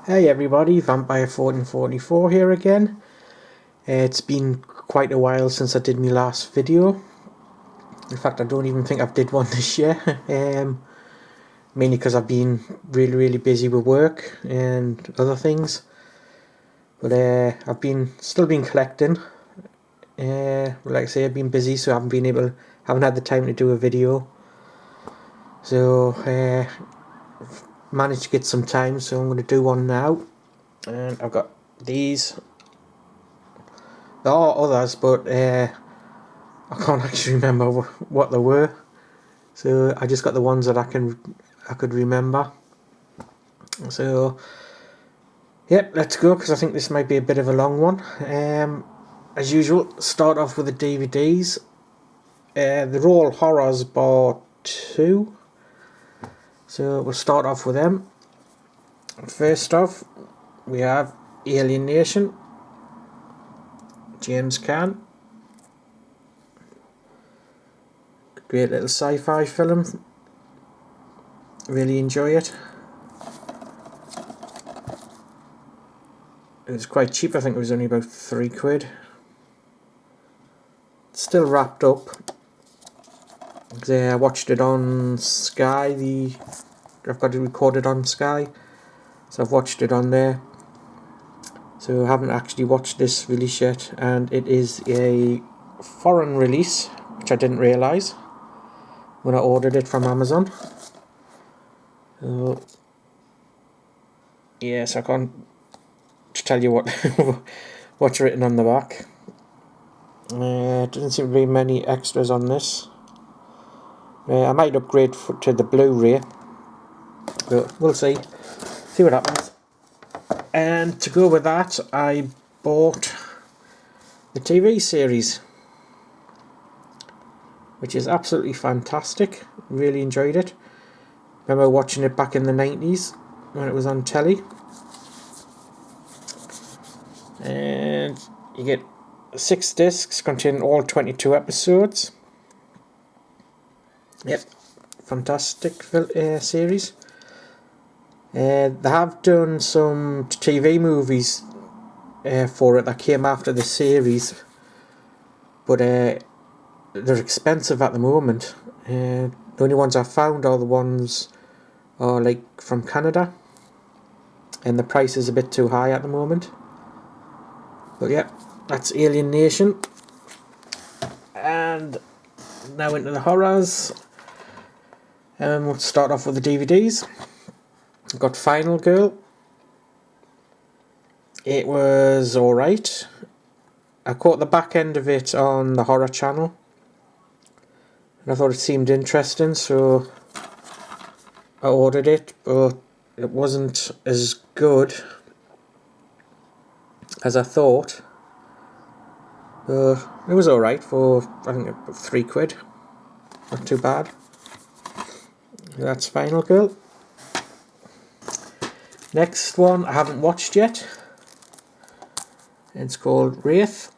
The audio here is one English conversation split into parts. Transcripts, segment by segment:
Hey everybody, Vampyre1444 here again. It's been quite a while since I did my last video. In fact, I don't even think I've did one this year. Mainly because I've been really busy with work and other things. But I've still been collecting. Like I say, I've been busy, so I haven't had the time to do a video. So managed to get some time, so I'm going to do one now. And I've got these. There are others, but I can't actually remember what they were. So I just got the ones that I could remember. So yep, let's go, because I think this might be a bit of a long one. As usual, start off with the DVDs. They're all horrors bar 2. So we'll start off with them. First off, we have Alien Nation, James Caan. Great little sci-fi film. Really enjoy it. It was quite cheap. I think it was only about £3. It's still wrapped up. I watched it on Sky. I've got it recorded on Sky, so I've watched it on there. So I haven't actually watched this release yet, and it is a foreign release, which I didn't realise when I ordered it from Amazon. So yes, I can't tell you what what's written on the back. Doesn't seem to be many extras on this. I might upgrade to the Blu-ray, but we'll see what happens. And to go with that, I bought the TV series, which is absolutely fantastic. Really enjoyed it. Remember watching it back in the 90s when it was on telly. And you get 6 discs containing all 22 episodes. Yep, fantastic series. They have done some TV movies for it that came after the series, but they're expensive at the moment. The only ones I've found are the ones like from Canada, and the price is a bit too high at the moment. But yeah, that's Alien Nation. And now into the horrors. We'll start off with the DVDs. I've got Final Girl. It was alright. I caught the back end of it on the Horror Channel, and I thought it seemed interesting, so I ordered it, but it wasn't as good as I thought. But it was alright for, I think, £3. Not too bad. That's Final Girl. Next one I haven't watched yet. It's called Wrath.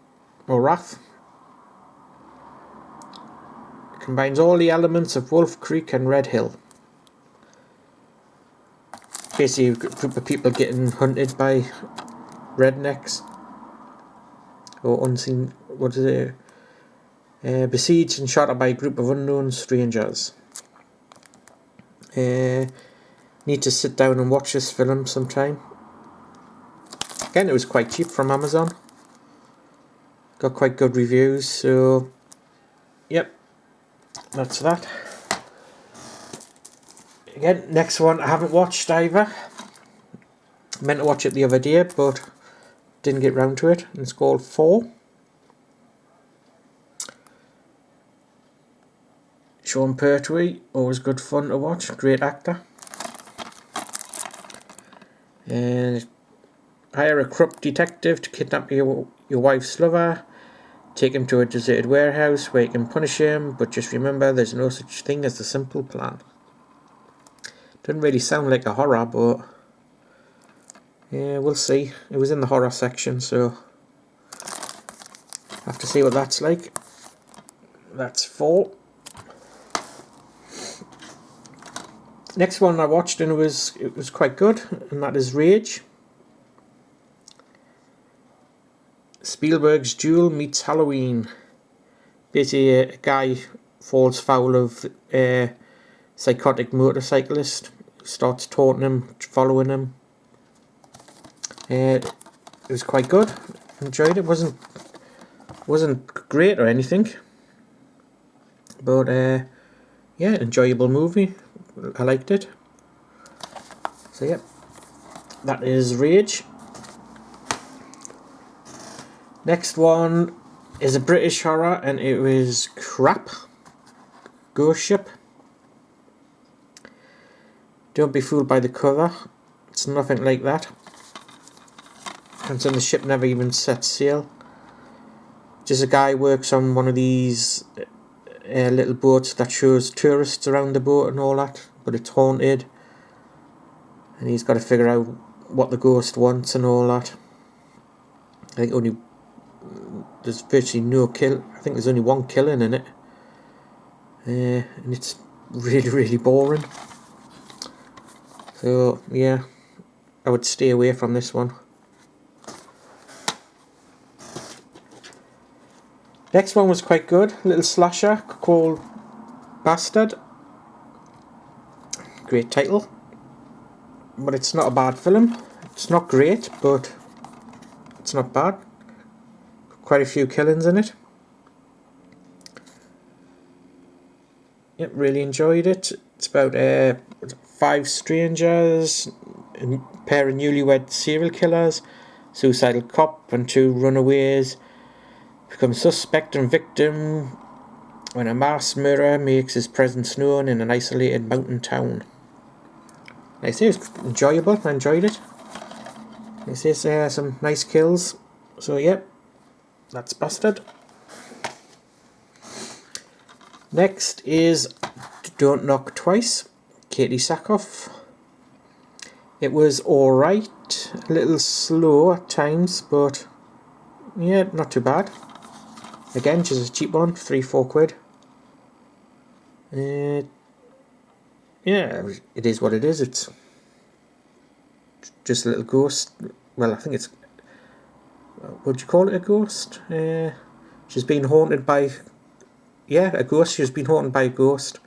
It combines all the elements of Wolf Creek and Red Hill. Basically a group of people getting hunted by rednecks. Or unseen, what is it? Besieged and shot at by a group of unknown strangers. Need to sit down and watch this film sometime. Again, it was quite cheap from Amazon. Got quite good reviews, so yep, that's that. Again, next one I haven't watched either. Meant to watch it the other day, but didn't get round to it. It's called 4. Sean Pertwee, always good fun to watch, great actor. And hire a corrupt detective to kidnap your wife's lover, take him to a deserted warehouse where you can punish him, but just remember there's no such thing as a simple plan. Doesn't really sound like a horror, but yeah, we'll see. It was in the horror section, so have to see what that's like. That's 4. Next one I watched, and it was quite good, and that is Rage. Spielberg's Duel meets Halloween. Basically, a guy falls foul of a psychotic motorcyclist, starts taunting him, following him. It was quite good. Enjoyed it. Wasn't great or anything, but yeah, enjoyable movie. I liked it. So yeah, that is Rage. Next one is a British horror, and it was Crap. Ghost Ship. Don't be fooled by the cover. It's nothing like that. And so the ship never even sets sail. Just a guy works on one of these little boats that shows tourists around the boat and all that, but it's haunted. And he's got to figure out what the ghost wants and all that. I think there's virtually no kill. I think there's only one killing in it. And it's really, really boring. So, yeah, I would stay away from this one. Next one was quite good. A little slasher called Bastard. Great title. But it's not a bad film. It's not great, but it's not bad. Quite a few killings in it. Yep, really enjoyed it. It's about 5 strangers, a pair of newlywed serial killers, suicidal cop and 2 runaways become suspect and victim when a mass murderer makes his presence known in an isolated mountain town. Like I say, it was enjoyable. I enjoyed it. Like I say, some nice kills. So yep, that's Bastard. Next is Don't Knock Twice, Katie Sackhoff. It was alright, a little slow at times, but yeah, not too bad. Again, just a cheap one, 3-4 quid. Yeah, it is what it is. It's just a little ghost. Well, I think it's... would you call it a ghost? She's been haunted by... Yeah, a ghost. She's been haunted by a ghost.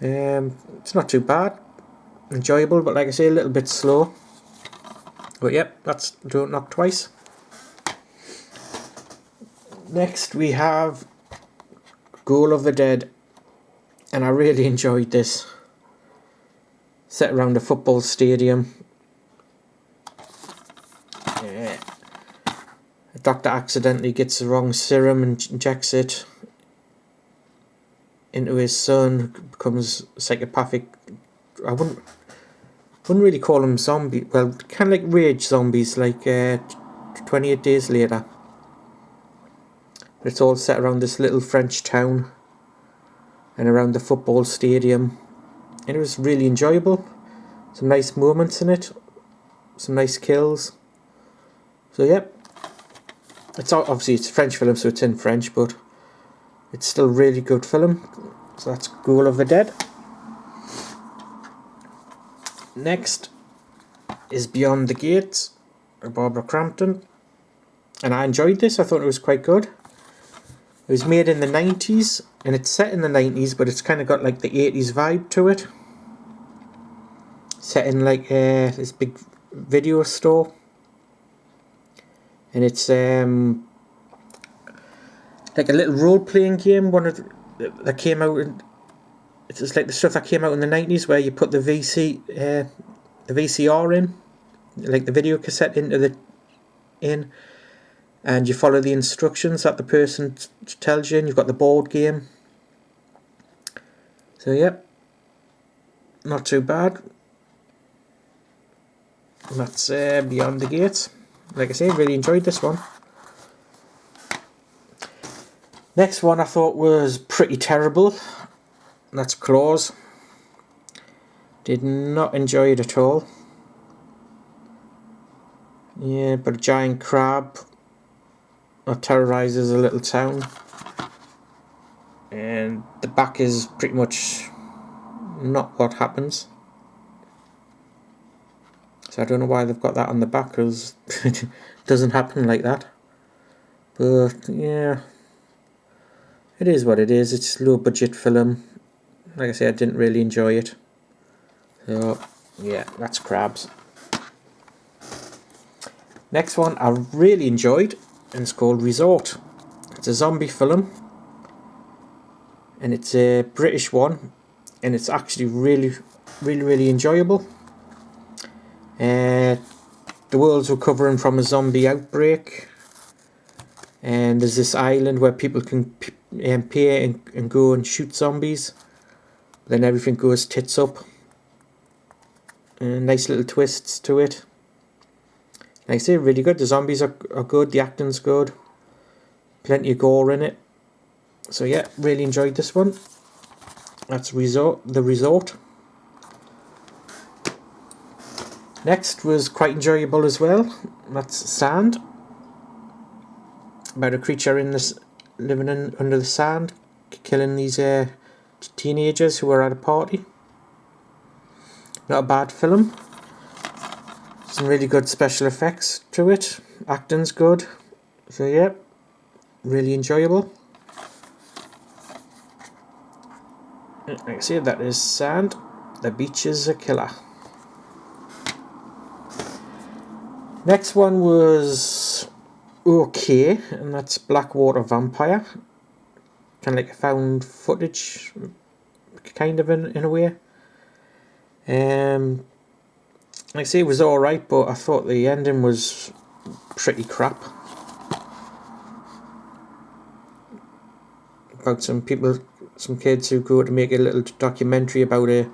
It's not too bad. Enjoyable, but like I say, a little bit slow. But yep, that's Don't Knock Twice. Next we have Goal of the Dead, and I really enjoyed this. Set around a football stadium. Yeah. A doctor accidentally gets the wrong serum and injects it into his son, who becomes psychopathic. I wouldn't really call them zombies. Well, kind of like rage zombies, like 28 Days Later. It's all set around this little French town and around the football stadium, and it was really enjoyable. Some nice moments in it, some nice kills. So yep, it's obviously it's a French film, so it's in French, but it's still a really good film. So that's Goal of the Dead. Next is Beyond the Gates, by Barbara Crampton, and I enjoyed this. I thought it was quite good. It was made in the 90s, and it's set in the 90s, but it's kind of got like the 80s vibe to it. Set in like this big video store, and it's like a little role-playing game. One of that came out in, it's just like the stuff that came out in the 90s, where you put the VCR in, like the video cassette in, and you follow the instructions that the person tells you, and you've got the board game. So yep, not too bad. And that's Beyond the Gates. Like I say, really enjoyed this one. Next one I thought was pretty terrible. That's Claws. Did not enjoy it at all. Yeah, but a giant crab that terrorizes a little town, and the back is pretty much not what happens. So I don't know why they've got that on the back, because it doesn't happen like that. But yeah, it is what it is. It's a low budget film. Like I say, I didn't really enjoy it. So yeah, that's Crabs. Next one I really enjoyed, and it's called Resort. It's a zombie film, and it's a British one, and it's actually really enjoyable. The world's recovering from a zombie outbreak, and there's this island where people can pay and go and shoot zombies. Then everything goes tits up. Nice little twists to it. Like I say, really good. The zombies are good, the acting's good, plenty of gore in it. So yeah, really enjoyed this one. That's The Resort. Next was quite enjoyable as well. That's Sand. About a creature living under the sand, killing these teenagers who are at a party. Not a bad film. Some really good special effects to it. Acting's good. So yeah, really enjoyable. Like I say, that is Sand. The Beach is a Killer. Next one was okay, and that's Blackwater Vampire. Kind of like a found footage, kind of in a way. Like I say, it was alright, but I thought the ending was pretty crap. About some kids who go to make a little documentary about a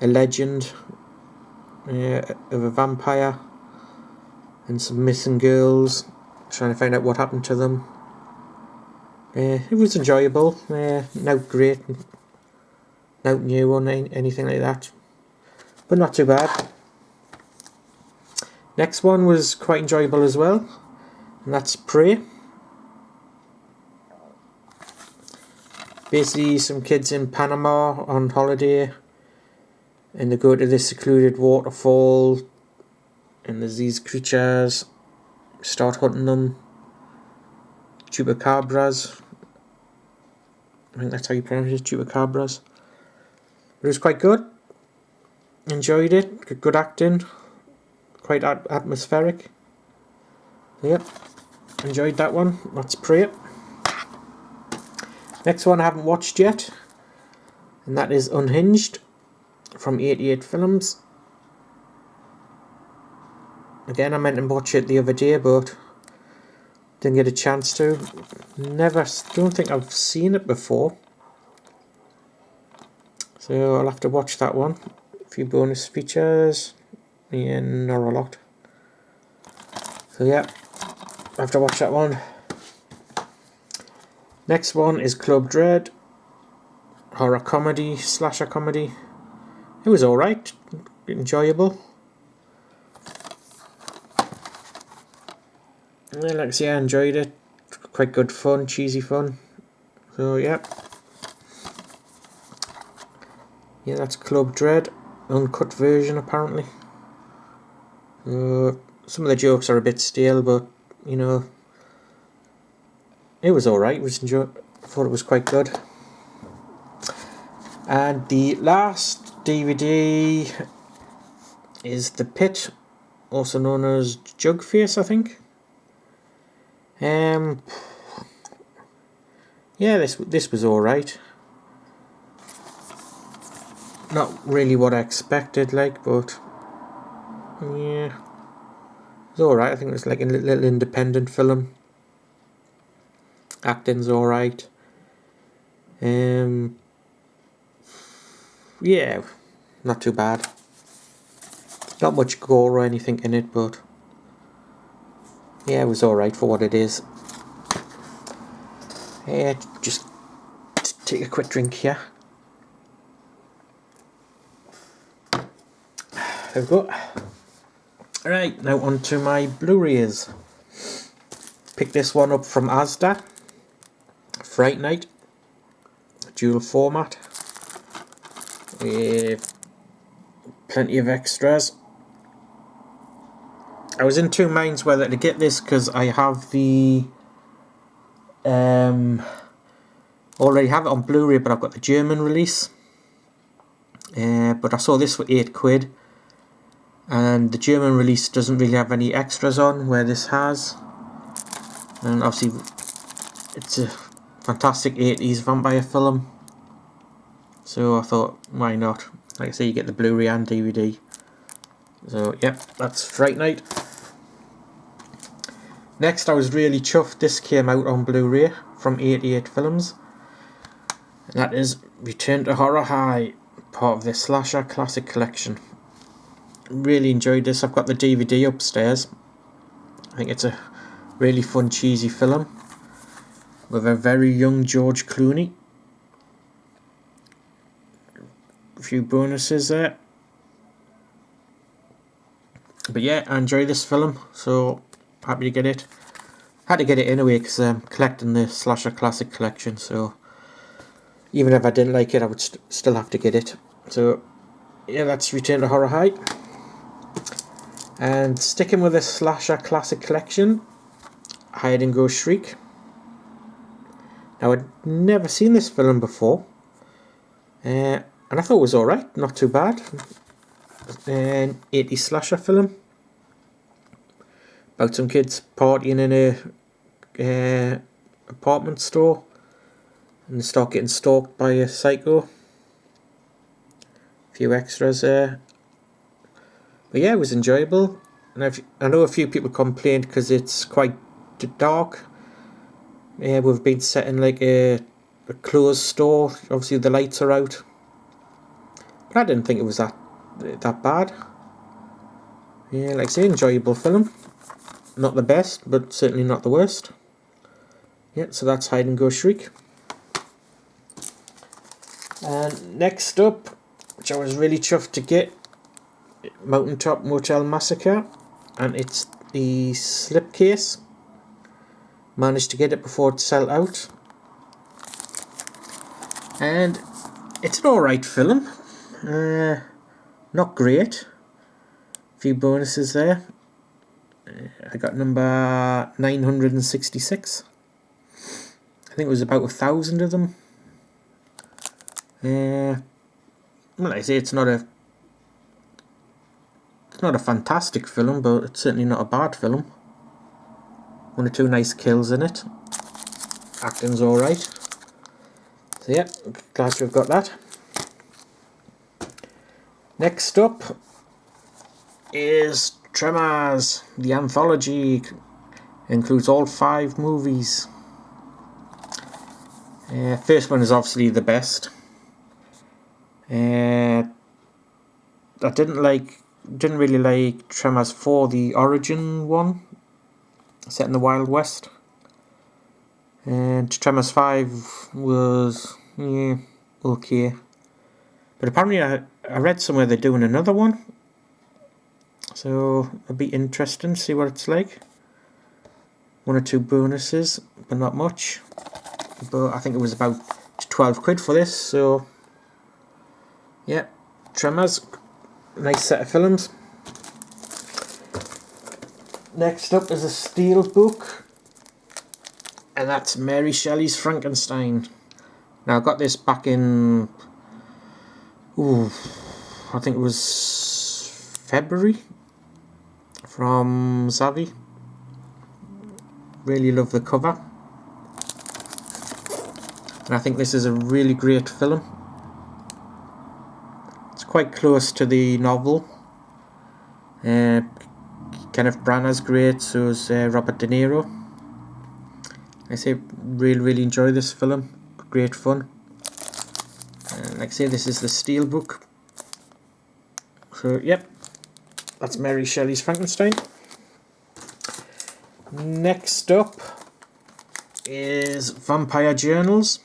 legend of a vampire and some missing girls, trying to find out what happened to them. It was enjoyable, not great, not new or anything like that, but not too bad. Next one was quite enjoyable as well, and that's Prey. Basically, some kids in Panama on holiday, and they go to this secluded waterfall, and there's these creatures, start hunting them. Chupacabras. I think that's how you pronounce it, Chupacabras. But it was quite good. Enjoyed it. Good acting. Quite atmospheric. Yep. Enjoyed that one. That's Prey. Next one I haven't watched yet, and that is Unhinged from 88 Films. Again, I meant to watch it the other day, but didn't get a chance to. Don't think I've seen it before, so I'll have to watch that one. A few bonus features, yeah, not a lot. So yeah, I have to watch that one. Next one is Club Dread, horror comedy, slasher comedy. It was alright, enjoyable. Yeah, like I say, I enjoyed it. Quite good fun, cheesy fun. So yeah. Yeah, that's Club Dread. Uncut version apparently. Some of the jokes are a bit stale, but you know, it was alright. Thought it was quite good. And the last DVD is The Pit, also known as Jugface, I think. Yeah, this was alright. Not really what I expected, like, but yeah, it's alright. I think it's like a little independent film. Acting's alright. Yeah, not too bad. Not much gore or anything in it, but yeah, it was alright for what it is. Just take a quick drink here. There we go. Right, now on to my Blu-rays. Picked this one up from Asda. Fright Night. Dual format. With plenty of extras. I was in two minds whether to get this because I have the Already have it on Blu-ray, but I've got the German release. But I saw this for £8, and the German release doesn't really have any extras on, where this has. And obviously it's a fantastic 80s vampire film, so I thought, why not? Like I say, you get the Blu-ray and DVD. So yep, that's Fright Night. Next, I was really chuffed, this came out on Blu-ray from 88 Films. And that is Return to Horror High, part of the Slasher Classic Collection. Really enjoyed this. I've got the DVD upstairs. I think it's a really fun, cheesy film with a very young George Clooney. A few bonuses there. But yeah, I enjoy this film, so happy to get it. Had to get it anyway because I'm collecting the Slasher Classic Collection, so even if I didn't like it, I would still have to get it. So yeah, that's Return to Horror High. And sticking with the Slasher Classic Collection, Hide and Go Shriek. Now, I'd never seen this film before, and I thought it was alright, not too bad. An 80s slasher film about some kids partying in a apartment store and they start getting stalked by a psycho. A few extras there. But yeah, it was enjoyable. And I know a few people complained because it's quite dark. We've been set in like a closed store. Obviously the lights are out. But I didn't think it was that bad. Yeah, like I say, enjoyable film. Not the best, but certainly not the worst. Yeah, so that's Hide and Go Shriek. And next up, which I was really chuffed to get, Mountaintop Motel Massacre, and it's the slipcase. Managed to get it before it sold out, and it's an alright film. Not great. A few bonuses there. I got number 966. I think it was about 1,000 of them. Well, like I say, it's not a fantastic film, but it's certainly not a bad film. One or two nice kills in it. Acting's alright. So yeah, glad we've got that. Next up is Tremors, the anthology. Includes all 5 movies. First one is obviously the best. I didn't really like Tremors 4, the origin one, set in the Wild West. And Tremors 5 was okay. But apparently I read somewhere they're doing another one. So it'll be interesting to see what it's like. 1 or 2 bonuses, but not much. But I think it was about £12 for this, so yeah, Tremors, nice set of films. Next up is a steel book, and that's Mary Shelley's Frankenstein. Now I got this back in, I think it was February, from Zavvi. Really love the cover. And I think this is a really great film. It's quite close to the novel. Kenneth Branagh's great, so is Robert De Niro. I say, really enjoy this film. Great fun. And like I say, this is the Steelbook. So yep, that's Mary Shelley's Frankenstein. Next up is Vampire Journals.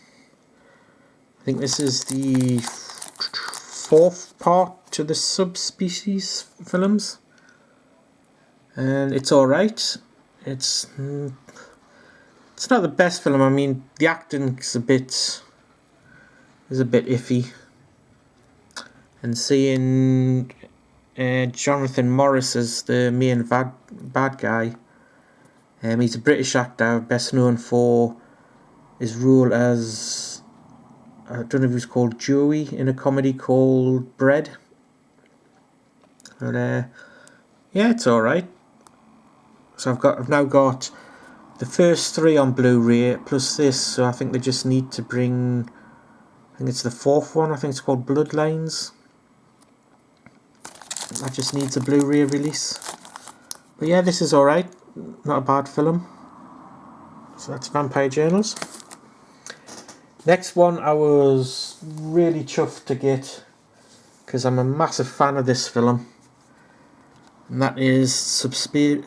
I think this is the 4th part to the subspecies films, and it's alright. It's not the best film. I mean, the acting is a bit iffy, and seeing Jonathan Morris as the main bad guy. He's a British actor, best known for his role as, I don't know if he was called Joey in a comedy called Bread. But yeah, it's alright. So I've now got the first 3 on Blu-ray plus this, so I think they just need to bring, I think it's the 4th one, I think it's called Bloodlines. That just needs a Blu-ray release. But yeah, this is alright, not a bad film. So that's Vampire Journals. Next one I was really chuffed to get, because I'm a massive fan of this film. And that is Suspiria.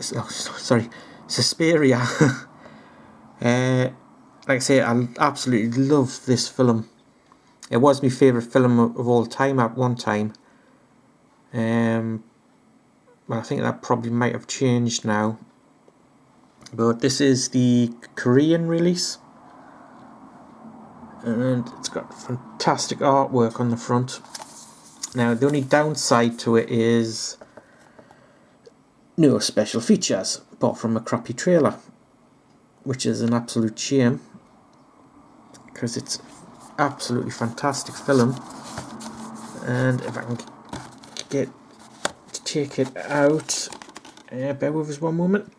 Like I say, I absolutely love this film. It was my favourite film of all time at one time. But I think that probably might have changed now. But this is the Korean release. And it's got fantastic artwork on the front. Now, the only downside to it is no special features, apart from a crappy trailer, which is an absolute shame, because it's absolutely fantastic film. And if I can get to take it out, bear with us one moment.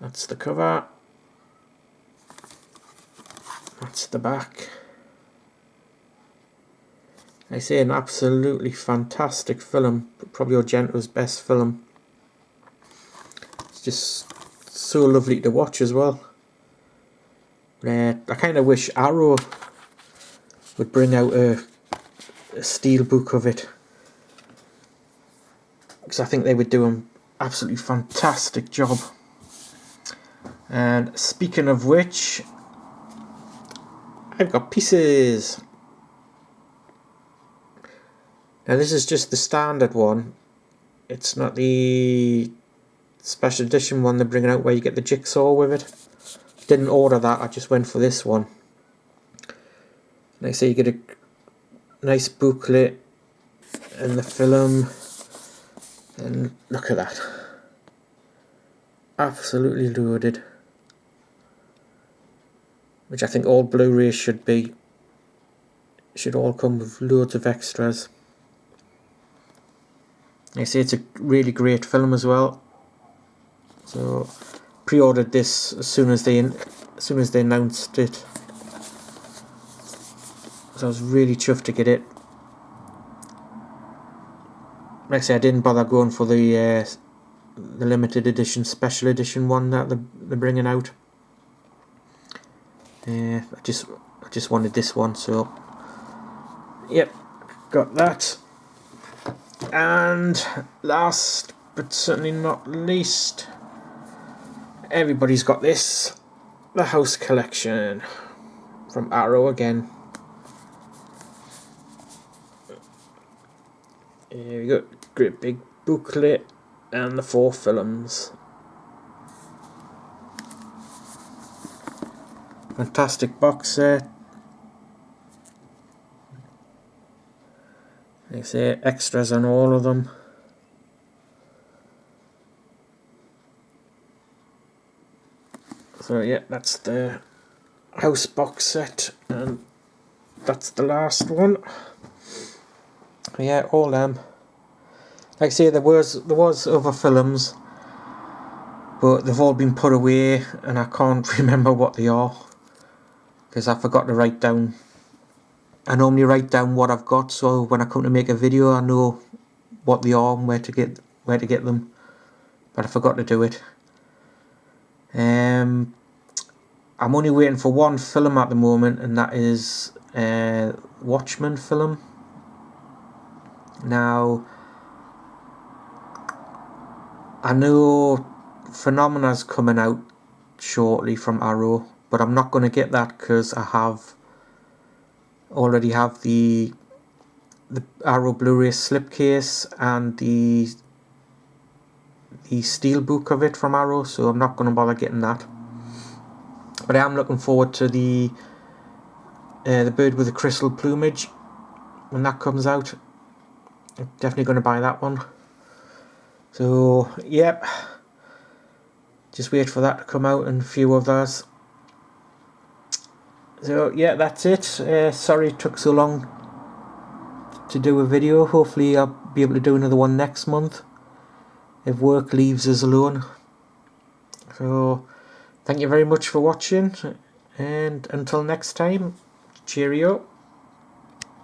That's the cover. That's the back. I say, an absolutely fantastic film, probably Argento's best film. It's just so lovely to watch as well. I kind of wish Arrow would bring out a steelbook of it, because I think they would do an absolutely fantastic job. And speaking of which, I've got pieces. Now this is just the standard one. It's not the special edition one they're bringing out where you get the jigsaw with it. Didn't order that, I just went for this one. Like I say, you get a nice booklet and the film. And look at that. Absolutely loaded. Which I think all Blu-rays should be. Should all come with loads of extras. I say, it's a really great film as well. So pre-ordered this as soon as they announced it. So I was really chuffed to get it. Like I say, I didn't bother going for the limited edition, special edition one that they're bringing out. I just wanted this one, so yep, got that. And last but certainly not least, everybody's got this, the House Collection from Arrow again. Here we go, great big booklet and the 4 films. Fantastic box set. Like I say, extras on all of them. So yeah, that's the House box set, and that's the last one. But yeah, all them. Like I say, there was other films, but they've all been put away, and I can't remember what they are, because I forgot to write down. I normally write down what I've got, so when I come to make a video, I know what they are and where to get them. But I forgot to do it. I'm only waiting for one film at the moment, and that is Watchmen film. Now, I know Phenomena's coming out shortly from Arrow, but I'm not going to get that because I already have the Arrow Blu-ray slipcase and the steelbook of it from Arrow, so I'm not going to bother getting that. But I am looking forward to the Bird with the Crystal Plumage when that comes out. I'm definitely going to buy that one. So, yep. just wait for that to come out and a few others. So yeah, that's it. Sorry it took so long to do a video. Hopefully I'll be able to do another one next month if work leaves us alone. So thank you very much for watching, and until next time, cheerio.